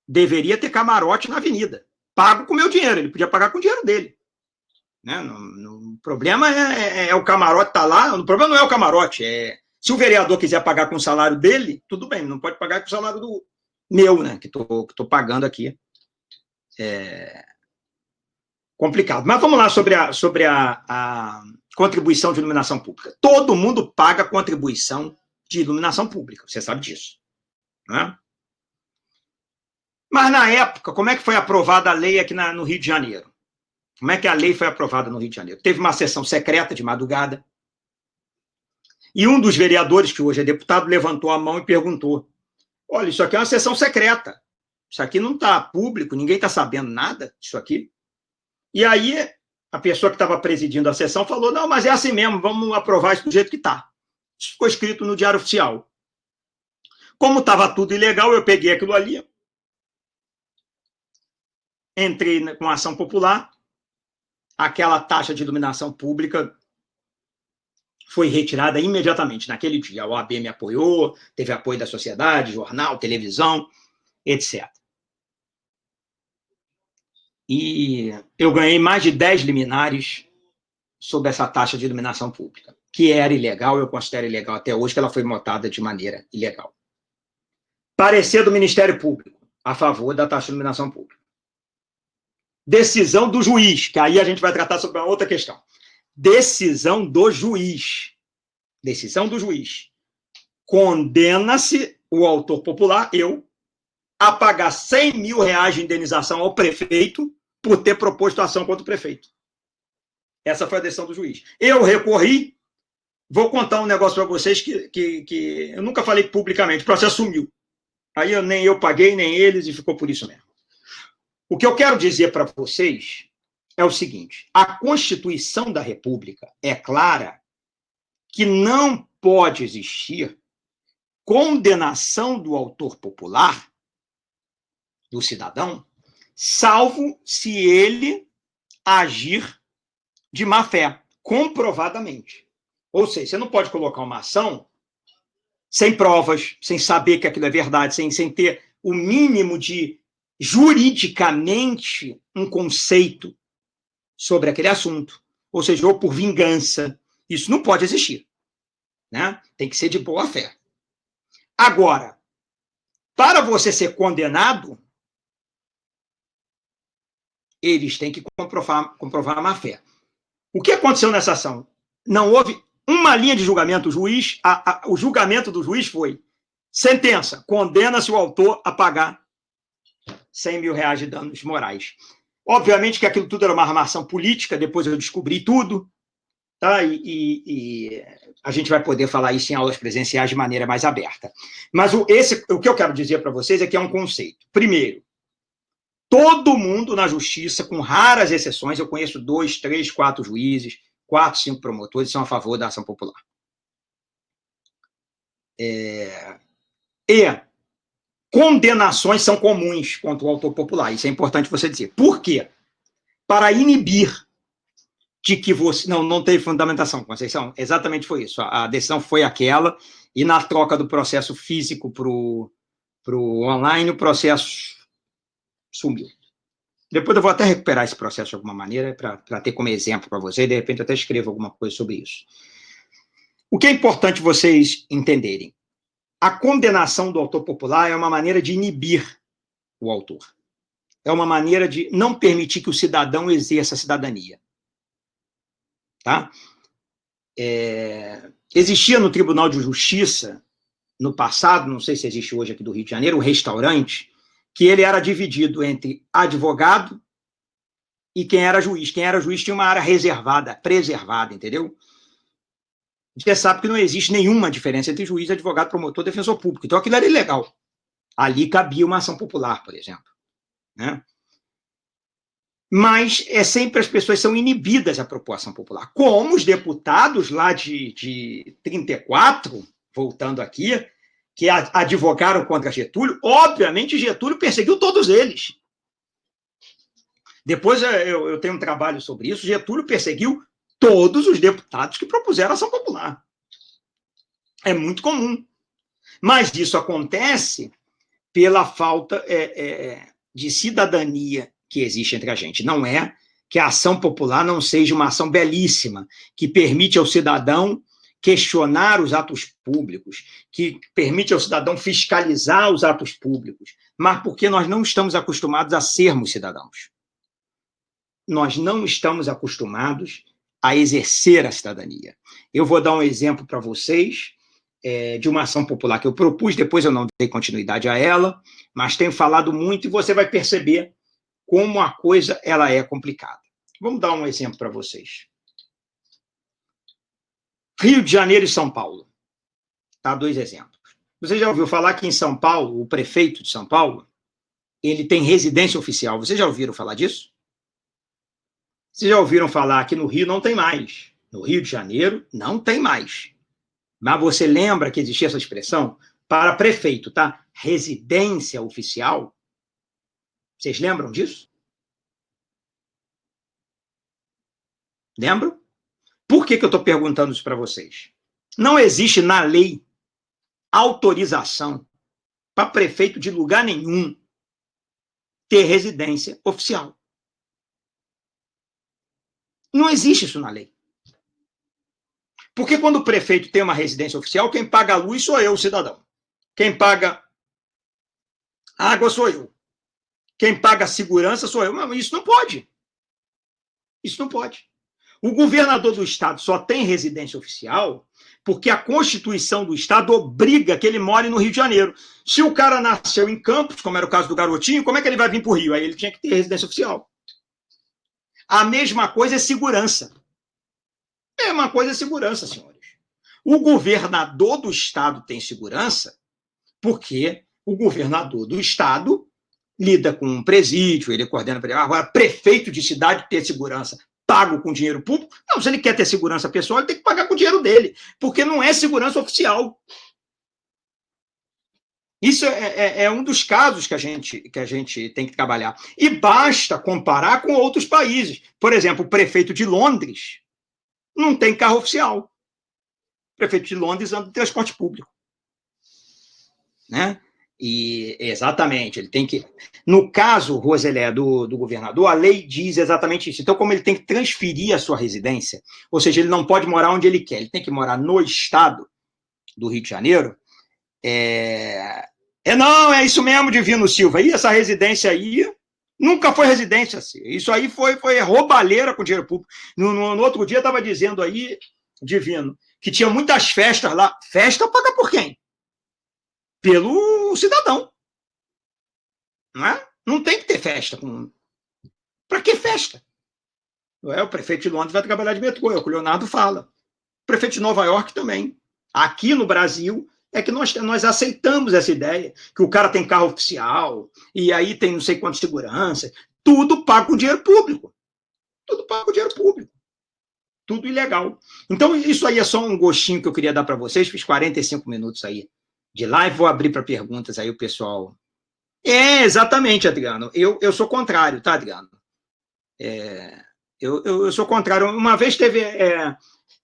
deveria ter camarote na avenida. Pago com o meu dinheiro, ele podia pagar com o dinheiro dele. Né? O problema é o camarote estar lá, o problema não é o camarote, se o vereador quiser pagar com o salário dele, tudo bem, não pode pagar com o salário do meu, né, que estou pagando aqui. Complicado. Mas vamos lá sobre a contribuição de iluminação pública. Todo mundo paga contribuição de iluminação pública, você sabe disso. Né? Mas, na época, como é que foi aprovada a lei aqui no Rio de Janeiro? Como é que a lei foi aprovada no Rio de Janeiro? Teve uma sessão secreta de madrugada, e um dos vereadores, que hoje é deputado, levantou a mão e perguntou: olha, isso aqui é uma sessão secreta, isso aqui não está público, ninguém está sabendo nada disso aqui. E aí, a pessoa que estava presidindo a sessão falou: não, mas é assim mesmo, vamos aprovar isso do jeito que está. Isso ficou escrito no Diário Oficial. Como estava tudo ilegal, eu peguei aquilo ali, entrei com a ação popular, aquela taxa de iluminação pública foi retirada imediatamente, naquele dia. A OAB me apoiou, teve apoio da sociedade, jornal, televisão, etc. E eu ganhei mais de 10 liminares sobre essa taxa de iluminação pública, que era ilegal, eu considero ilegal até hoje, que ela foi montada de maneira ilegal. Parecer do Ministério Público a favor da taxa de iluminação pública. Decisão do juiz, que aí a gente vai tratar sobre uma outra questão. Decisão do juiz. Decisão do juiz. Condena-se o autor popular, eu, a pagar 100 mil reais de indenização ao prefeito por ter proposto ação contra o prefeito. Essa foi a decisão do juiz. Eu recorri, vou contar um negócio para vocês que eu nunca falei publicamente, o processo sumiu. Aí nem eu paguei, nem eles, e ficou por isso mesmo. O que eu quero dizer para vocês é o seguinte: a Constituição da República é clara que não pode existir condenação do autor popular, do cidadão, salvo se ele agir de má fé, comprovadamente. Ou seja, você não pode colocar uma ação sem provas, sem saber que aquilo é verdade, sem ter o mínimo de, juridicamente, um conceito sobre aquele assunto. Ou seja, ou por vingança. Isso não pode existir. Né? Tem que ser de boa fé. Agora, para você ser condenado, eles têm que comprovar a má fé. O que aconteceu nessa ação? Não houve uma linha de julgamento. O julgamento do juiz foi: sentença, condena-se o autor a pagar 100 mil reais de danos morais. Obviamente que aquilo tudo era uma armação política, depois eu descobri tudo, tá? E a gente vai poder falar isso em aulas presenciais de maneira mais aberta. Mas o que eu quero dizer para vocês é que é um conceito. Primeiro, todo mundo na justiça, com raras exceções, eu conheço 2, 3, 4 juízes, 4, 5 promotores, são a favor da ação popular. E condenações são comuns contra o autor popular. Isso é importante você dizer. Por quê? Para inibir de que você... Não teve fundamentação, Conceição. Exatamente foi isso. A decisão foi aquela, e na troca do processo físico para o online, o processo sumiu. Depois eu vou até recuperar esse processo de alguma maneira, para ter como exemplo para você, e de repente eu até escrevo alguma coisa sobre isso. O que é importante vocês entenderem? A condenação do autor popular é uma maneira de inibir o autor. É uma maneira de não permitir que o cidadão exerça a cidadania. Tá? Existia no Tribunal de Justiça, no passado, não sei se existe hoje aqui do Rio de Janeiro, um restaurante, que ele era dividido entre advogado e quem era juiz. Quem era juiz tinha uma área reservada, preservada, entendeu? Você sabe que não existe nenhuma diferença entre juiz, advogado, promotor, defensor público. Então aquilo era ilegal. Ali cabia uma ação popular, por exemplo. Né? Mas sempre as pessoas são inibidas a propor ação popular. Como os deputados lá de 34, voltando aqui, que advogaram contra Getúlio, obviamente Getúlio perseguiu todos eles. Depois eu tenho um trabalho sobre isso. Getúlio perseguiu todos os deputados que propuseram ação popular. É muito comum. Mas isso acontece pela falta de cidadania que existe entre a gente. Não é que a ação popular não seja uma ação belíssima, que permite ao cidadão questionar os atos públicos, que permite ao cidadão fiscalizar os atos públicos, mas porque nós não estamos acostumados a sermos cidadãos. Nós não estamos acostumados a exercer a cidadania. Eu vou dar um exemplo para vocês de uma ação popular que eu propus, depois eu não dei continuidade a ela, mas tenho falado muito e você vai perceber como a coisa ela é complicada. Vamos dar um exemplo para vocês. Rio de Janeiro e São Paulo. Tá? 2 exemplos. Você já ouviu falar que em São Paulo, o prefeito de São Paulo, ele tem residência oficial. Vocês já ouviram falar disso? Vocês já ouviram falar que no Rio não tem mais. No Rio de Janeiro não tem mais. Mas você lembra que existia essa expressão? Para prefeito, tá? Residência oficial. Vocês lembram disso? Lembram? Por que eu estou perguntando isso para vocês? Não existe na lei autorização para prefeito de lugar nenhum ter residência oficial. Não existe isso na lei. Porque quando o prefeito tem uma residência oficial, quem paga a luz sou eu, o cidadão. Quem paga a água sou eu. Quem paga a segurança sou eu. Mas isso não pode. Isso não pode. O governador do estado só tem residência oficial porque a Constituição do estado obriga que ele more no Rio de Janeiro. Se o cara nasceu em Campos, como era o caso do garotinho, como é que ele vai vir para o Rio? Aí ele tinha que ter residência oficial. A mesma coisa é segurança. É uma coisa é segurança, senhores. O governador do estado tem segurança porque o governador do estado lida com um presídio, ele coordena... Agora, prefeito de cidade ter segurança pago com dinheiro público? Não, se ele quer ter segurança pessoal, ele tem que pagar com o dinheiro dele, porque não é segurança oficial. Isso é um dos casos que a gente tem que trabalhar. E basta comparar com outros países. Por exemplo, o prefeito de Londres não tem carro oficial. O prefeito de Londres anda de transporte público. Né? E, exatamente, ele tem que... No caso, Roselé, do governador, a lei diz exatamente isso. Então, como ele tem que transferir a sua residência, ou seja, ele não pode morar onde ele quer, ele tem que morar no estado do Rio de Janeiro, não, é isso mesmo, Divino Silva. E essa residência aí nunca foi residência. Isso aí foi roubalheira com dinheiro público. No outro dia estava dizendo aí, Divino, que tinha muitas festas lá. Festa paga por quem? Pelo cidadão. Não é? Não tem que ter festa. Para que festa? O prefeito de Londres vai trabalhar de metrô, é o que o Leonardo fala. O prefeito de Nova York também. Aqui no Brasil é que nós aceitamos essa ideia, que o cara tem carro oficial, e aí tem não sei quanto segurança, tudo pago com dinheiro público. Tudo pago com dinheiro público. tudo ilegal. Então, isso aí é só um gostinho que eu queria dar para vocês, fiz 45 minutos aí de live, vou abrir para perguntas aí, o pessoal. Exatamente, Adriano. Eu sou contrário, tá, Adriano? Eu sou contrário. Uma vez teve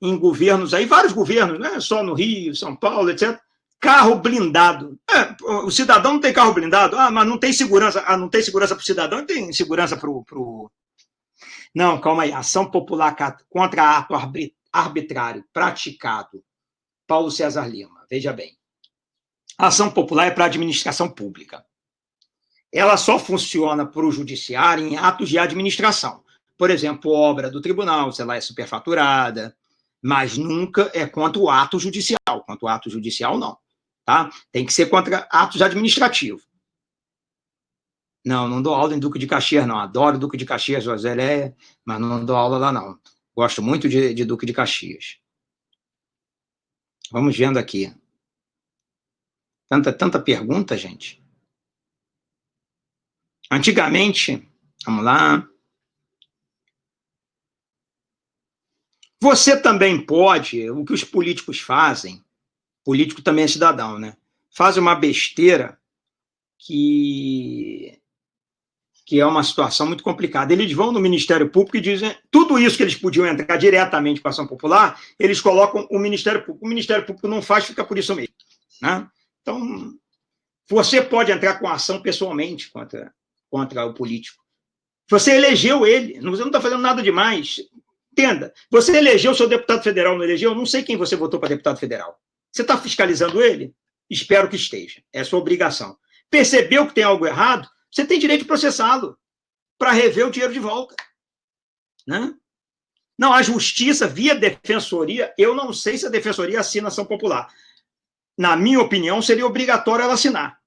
em governos aí, vários governos, né? Só no Rio, São Paulo, etc., carro blindado. O cidadão não tem carro blindado. Mas não tem segurança. Não tem segurança para o cidadão, não tem segurança para o... Não, calma aí. Ação popular contra ato arbitrário praticado. Paulo César Lima. Veja bem. A ação popular é para a administração pública. Ela só funciona para o judiciário em atos de administração. Por exemplo, obra do tribunal, se ela é superfaturada, mas nunca é contra o ato judicial. Contra o ato judicial, não. Tá? Tem que ser contra atos administrativos. Não dou aula em Duque de Caxias, não. Adoro Duque de Caxias, Josélia, mas não dou aula lá, não. Gosto muito de Duque de Caxias. Vamos vendo aqui. Tanta pergunta, gente. Antigamente, vamos lá. Você também pode, o que os políticos fazem, político também é cidadão, né? Faz uma besteira que é uma situação muito complicada. Eles vão no Ministério Público e dizem tudo isso que eles podiam entrar diretamente com a ação popular, eles colocam o Ministério Público. O Ministério Público não faz, fica por isso mesmo. Né? Então, você pode entrar com ação pessoalmente contra o político. Você elegeu ele, você não está fazendo nada demais. Entenda, você elegeu o seu deputado federal, não elegeu? Eu não sei quem você votou para deputado federal. Você está fiscalizando ele? Espero que esteja. É sua obrigação. Percebeu que tem algo errado? Você tem direito de processá-lo para rever o dinheiro de volta. Né? Não, a justiça, via defensoria, eu não sei se a defensoria assina ação popular. Na minha opinião, seria obrigatório ela assinar.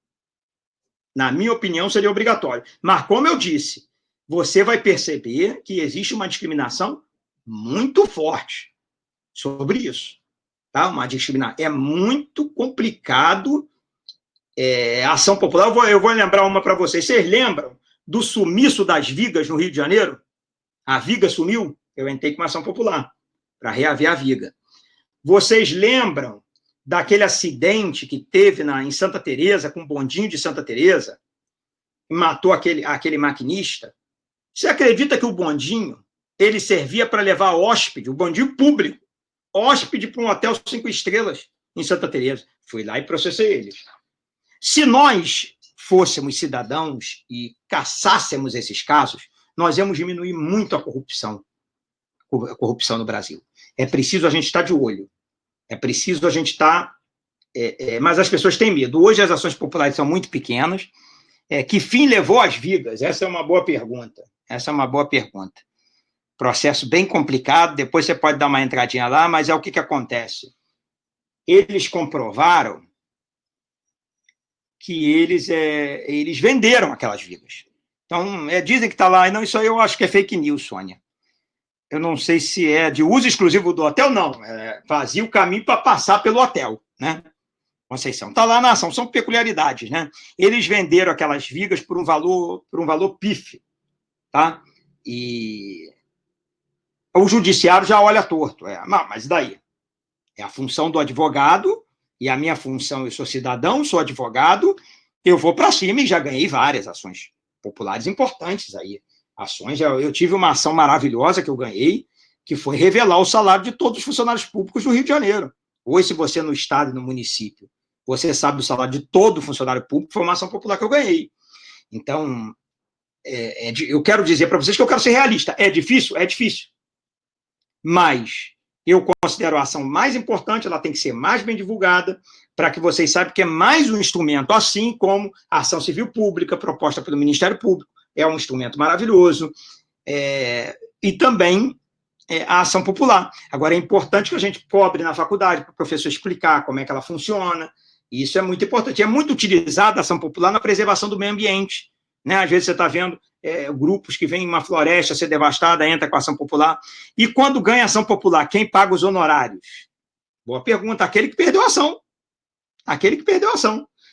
Na minha opinião, seria obrigatório. Mas, como eu disse, você vai perceber que existe uma discriminação muito forte sobre isso. Tá? Uma discriminação. É muito complicado a ação popular. Eu vou lembrar uma para vocês. Vocês lembram do sumiço das vigas no Rio de Janeiro? A viga sumiu? Eu entrei com uma ação popular para reaver a viga. Vocês lembram daquele acidente que teve em Santa Teresa, com o bondinho de Santa Teresa, e matou aquele maquinista? Você acredita que o bondinho ele servia para levar hóspede, o bondinho público, hóspede para um hotel 5 estrelas em Santa Teresa? Fui lá e processei eles. Se nós fôssemos cidadãos e caçássemos esses casos, nós íamos diminuir muito a corrupção no Brasil. É preciso a gente estar de olho. É preciso a gente estar... mas as pessoas têm medo. Hoje as ações populares são muito pequenas. Que fim levou às vigas? Essa é uma boa pergunta. Processo bem complicado, depois você pode dar uma entradinha lá, mas o que acontece? Eles comprovaram que eles venderam aquelas vigas. Então, dizem que está lá, não, isso aí eu acho que é fake news, Sônia. Eu não sei se é de uso exclusivo do hotel, não. Fazia o caminho para passar pelo hotel, né? Conceição. Está lá na ação, são peculiaridades, né? Eles venderam aquelas vigas por um valor pífio, tá? E o judiciário já olha torto. Mas daí? É a função do advogado, e a minha função, eu sou cidadão, sou advogado, eu vou para cima e já ganhei várias ações populares importantes aí. Eu tive uma ação maravilhosa que eu ganhei, que foi revelar o salário de todos os funcionários públicos do Rio de Janeiro. Hoje, se você no estado e no município, você sabe do salário de todo funcionário público, foi uma ação popular que eu ganhei. Então, eu quero dizer para vocês que eu quero ser realista. É difícil? É difícil. Mas eu considero a ação mais importante, ela tem que ser mais bem divulgada, para que vocês saibam que é mais um instrumento, assim como a ação civil pública, proposta pelo Ministério Público, é um instrumento maravilhoso, e também a ação popular. Agora, é importante que a gente cobre na faculdade, para o professor explicar como é que ela funciona, e isso é muito importante. É muito utilizada a ação popular na preservação do meio ambiente, né? Às vezes você está vendo grupos que vêm em uma floresta ser devastada, entra com a ação popular, e quando ganha a ação popular, quem paga os honorários? Boa pergunta, aquele que perdeu a ação.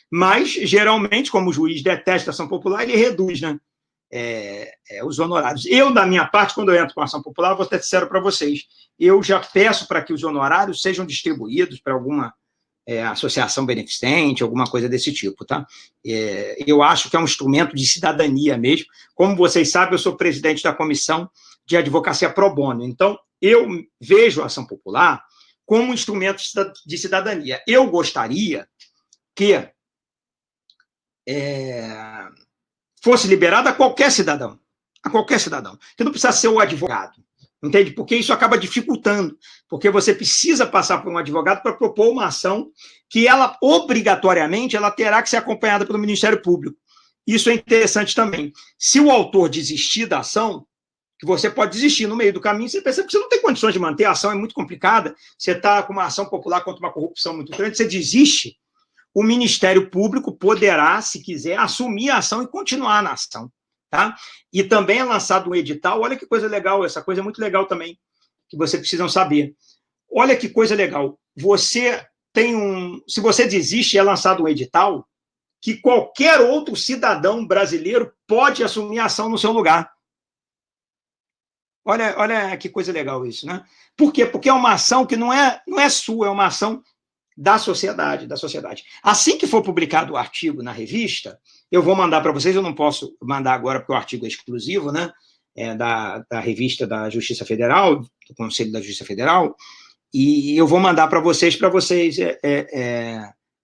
Mas, geralmente, como o juiz detesta a ação popular, ele reduz, né? os honorários. Eu, da minha parte, quando eu entro com a ação popular, vou ser sincero para vocês, eu já peço para que os honorários sejam distribuídos para alguma associação beneficente, alguma coisa desse tipo, tá? Eu acho que é um instrumento de cidadania mesmo. Como vocês sabem, eu sou presidente da Comissão de Advocacia Pro Bono, então eu vejo a ação popular como um instrumento de cidadania. Eu gostaria que fosse liberada a qualquer cidadão, que não precisa ser o advogado, entende? Porque isso acaba dificultando, porque você precisa passar por um advogado para propor uma ação que ela, obrigatoriamente, ela terá que ser acompanhada pelo Ministério Público. Isso é interessante também. Se o autor desistir da ação, que você pode desistir no meio do caminho, você percebe que você não tem condições de manter, a ação é muito complicada, você está com uma ação popular contra uma corrupção muito grande, você desiste, o Ministério Público poderá, se quiser, assumir a ação e continuar na ação, tá? E também é lançado um edital, olha que coisa legal, essa coisa é muito legal também, que vocês precisam saber. Olha que coisa legal, se você desiste, é lançado um edital que qualquer outro cidadão brasileiro pode assumir a ação no seu lugar. Olha que coisa legal isso, né? Por quê? Porque é uma ação que não é sua, é uma ação da sociedade. Assim que for publicado o artigo na revista, eu vou mandar para vocês, eu não posso mandar agora porque o artigo é exclusivo, né? Da revista da Justiça Federal, do Conselho da Justiça Federal, e eu vou mandar para vocês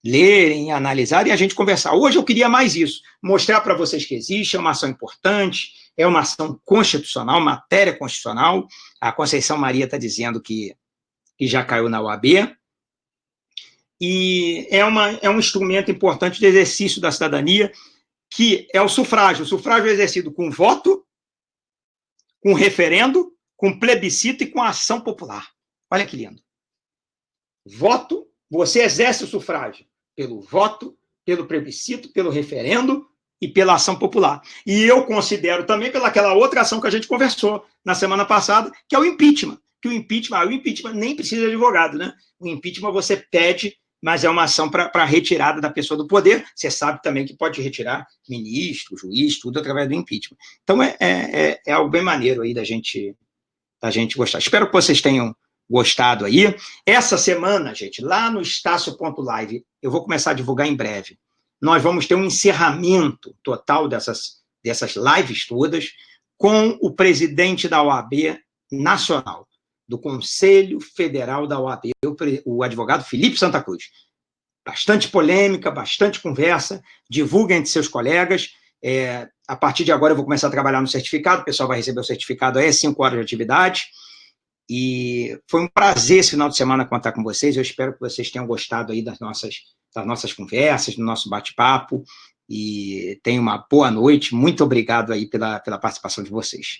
lerem, analisarem e a gente conversar. Hoje eu queria mais isso, mostrar para vocês que existe, é uma ação importante, é uma ação constitucional, matéria constitucional. A Conceição Maria está dizendo que já caiu na OAB, e é um instrumento importante de exercício da cidadania, que é o sufrágio. O sufrágio é exercido com voto, com referendo, com plebiscito e com ação popular. Olha que lindo. Voto, você exerce o sufrágio pelo voto, pelo plebiscito, pelo referendo e pela ação popular. E eu considero também pelaquela outra ação que a gente conversou na semana passada, que é o impeachment. Que o impeachment nem precisa de advogado, né? O impeachment você pede, mas é uma ação para retirada da pessoa do poder. Você sabe também que pode retirar ministro, juiz, tudo através do impeachment. Então, é algo bem maneiro aí da gente gostar. Espero que vocês tenham gostado aí. Essa semana, gente, lá no Estácio.live, eu vou começar a divulgar em breve. Nós vamos ter um encerramento total dessas lives todas com o presidente da OAB Nacional, do Conselho Federal da OAB, o advogado Felipe Santa Cruz. Bastante polêmica, bastante conversa, divulguem entre seus colegas. A partir de agora eu vou começar a trabalhar no certificado, o pessoal vai receber o certificado aí, 5 horas de atividade. E foi um prazer esse final de semana contar com vocês. Eu espero que vocês tenham gostado aí das nossas conversas, do nosso bate-papo. E tenham uma boa noite. Muito obrigado aí pela participação de vocês.